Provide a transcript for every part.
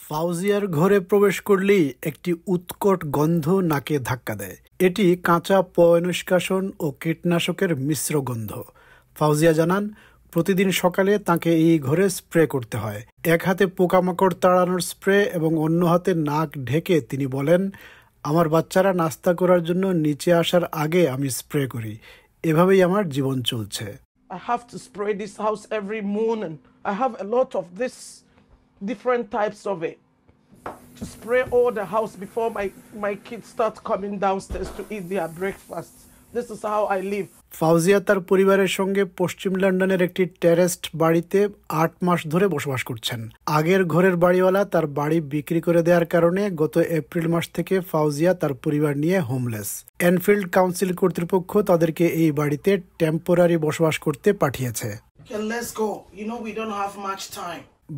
ফাউজিয়ার ঘরে প্রবেশ করলেই একটি উৎকট গন্ধ নাকে ধাক্কা দেয়। এটি কাঁচা পয়ঃনিষ্কাশন ও কীটনাশকের মিশ্র গন্ধ। ফাউজিয়া জানান, প্রতিদিন সকালে তাকে এই ঘরে স্প্রে করতে হয়। এক হাতে পোকামাকড় তাড়ানোর স্প্রে এবং অন্য হাতে নাক ঢেকে তিনি বলেন, আমার বাচ্চারা নাস্তা করার জন্য নিচে আসার আগে আমি স্প্রে করি। এভাবেই আমার জীবন চলছে। I have to spray this house every morning. I have a lot of this different types of it to spray all the house before my kids start coming downstairs to eat their breakfast. This is how I live. Fauzia তার পরিবারের সঙ্গে পশ্চিম লন্ডনের একটি টেরেসড বাড়িতে 8 মাস ধরে বসবাস করছেন। আগের ঘরের বাড়িওয়ালা তার বাড়ি বিক্রি করে দেওয়ার কারণে গত এপ্রিল মাস থেকে ফাউজিয়া তার পরিবার নিয়ে হোমলেস। এনফিল্ড কাউন্সিল কর্তৃপক্ষ তাদেরকে এই বাড়িতে টেম্পোরারি বসবাস করতে পাঠিয়েছে।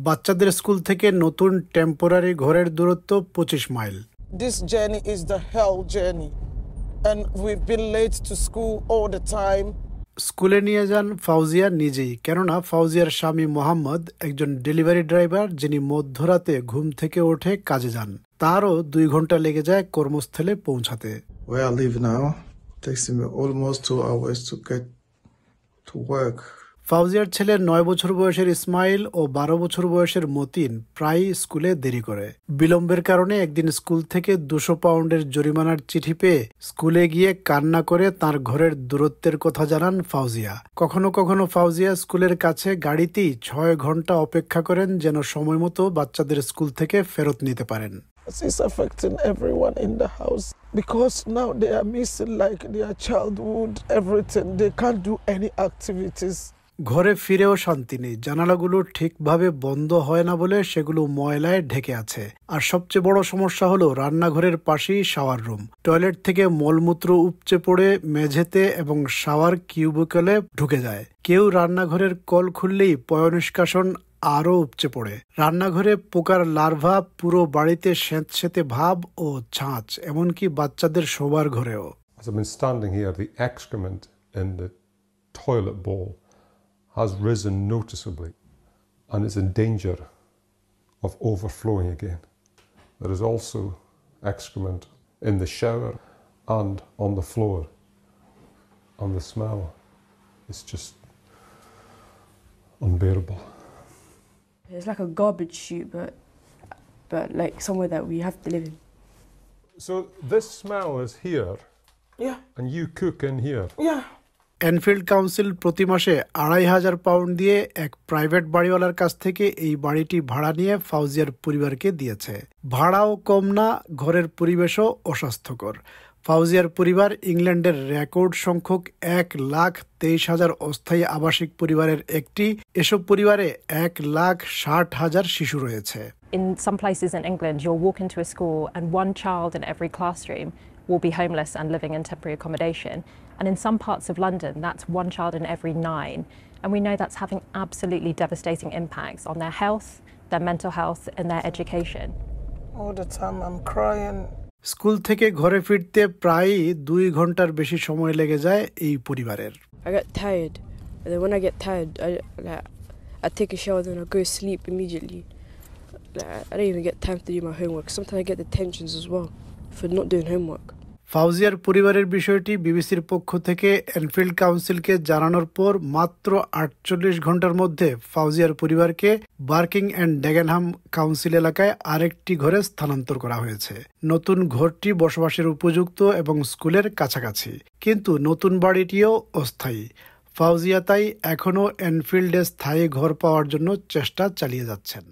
বাচ্চাদের স্কুল থেকে নতুন টেম্পোরারি ঘরের দূরত্ব 25 mile. This journey is the hell journey. And we've been late to school all the time. স্কুলে নিয়ে যান ফাউজিয়া নিজেই, কেননা ফাউজিয়ার স্বামী মোহাম্মদ একজন ডেলিভারি ড্রাইভার, যিনি মধ্যরাতে ঘুম থেকে উঠে কাজে যান। তারও 2 ঘন্টা লেগে যায় কর্মস্থলে পৌঁছাতে। Where I live now takes me almost 2 hours to get to work. ফাউজিয়ার ছেলে 9 বছর বয়সের ইসমাইল ও 12 বছর বয়সের মতিন প্রায় স্কুলে দেরি করে। বিলম্বের কারণে একদিন স্কুল থেকে 200 পাউন্ডের জরিমানার চিঠি পেয়ে স্কুলে গিয়ে কান্না করে তার ঘরের দূরত্বের কথা জানান ফাউজিয়া। কখনো কখনো ফাউজিয়া স্কুলের কাছে গাড়িতেই 6 ঘন্টা অপেক্ষা করেন, যেন সময় মতো বাচ্চাদের স্কুল থেকে ফেরত নিতে পারেন। It's affecting everyone in the house because now they are missing like their childhood, everything. They can't do any activities. ঘরে ফিরেও শান্তি নেই। জানালাগুলো ঠিকভাবে বন্ধ হয় না বলে সেগুলো ময়লায় ঢেকে আছে। আর সবচেয়ে বড় সমস্যা হলো রান্নাঘরের পাশেই শাওয়ার রুম। টয়লেট থেকে মলমূত্র উপচে পড়ে মেঝেতে এবং শাওয়ার কিউবিকলে ঢুকে যায়। কেউ রান্নাঘরের কল খুললেই পয়ঃনিষ্কাশন আরও উপচে পড়ে। রান্নাঘরে পোকার লার্ভা, পুরো বাড়িতে স্যাঁতসেঁতে ভাব ও ছাঁচ, এমনকি বাচ্চাদের শোবার ঘরেও। As I've been standing here, the excrement in the toilet bowl has risen noticeably and is in danger of overflowing again. There is also excrement in the shower and on the floor, and the smell is just unbearable. It's like a garbage chute, but like somewhere that we have to live in. So this smell is here, Yeah, and you cook in here. yeah. Enfield council প্রতি মাসে 2,500 pound দিয়ে এক private বাড়িওয়ালার কাছ থেকে এই বাড়িটি ভাড়া নিয়ে ফাউজিয়ার পরিবারকে দিয়েছে। ভাড়াও কম না, ঘরের পরিবেশও অস্বাস্থ্যকর। ফাউজিয়ার পরিবার ইংল্যান্ডের রেকর্ড সংখ্যক 1,23,000 অস্থায়ী আবাসিক পরিবারের একটি। এসব পরিবারে 1,60,000 শিশু রয়েছে। In some places in England, you'll walk into a school and 1 child in every classroom will be homeless and living in temporary accommodation. And in some parts of London, that's 1 child in every 9. And we know that's having absolutely devastating impacts on their health, their mental health, and their education. All the time I'm crying. School থেকে ঘরে ফিরতে প্রায় 2 ঘন্টার বেশি সময় লেগে যায় এই পরিবারের। I get tired, and then when I get tired, I take a shower, then I go sleep immediately. I don't even get time to do my homework. Sometimes I get detentions as well for not doing homework. ফাউজিয়ার পরিবারের বিষয়টি বিবিসির পক্ষ থেকে Enfield কাউন্সিলকে জানানোর পর মাত্র 48 ঘন্টার মধ্যে ফাউজিয়ার পরিবারকে বার্কিং অ্যান্ড ডেগেনহাম কাউন্সিল এলাকায় আরেকটি ঘরে স্থানান্তর করা হয়েছে। নতুন ঘরটি বসবাসের উপযুক্ত এবং স্কুলের কাছাকাছি, কিন্তু নতুন বাড়িটিও অস্থায়ী। ফাউজিয়া তাই এখনও এনফিল্ডে স্থায়ী ঘর পাওয়ার জন্য চেষ্টা চালিয়ে যাচ্ছেন।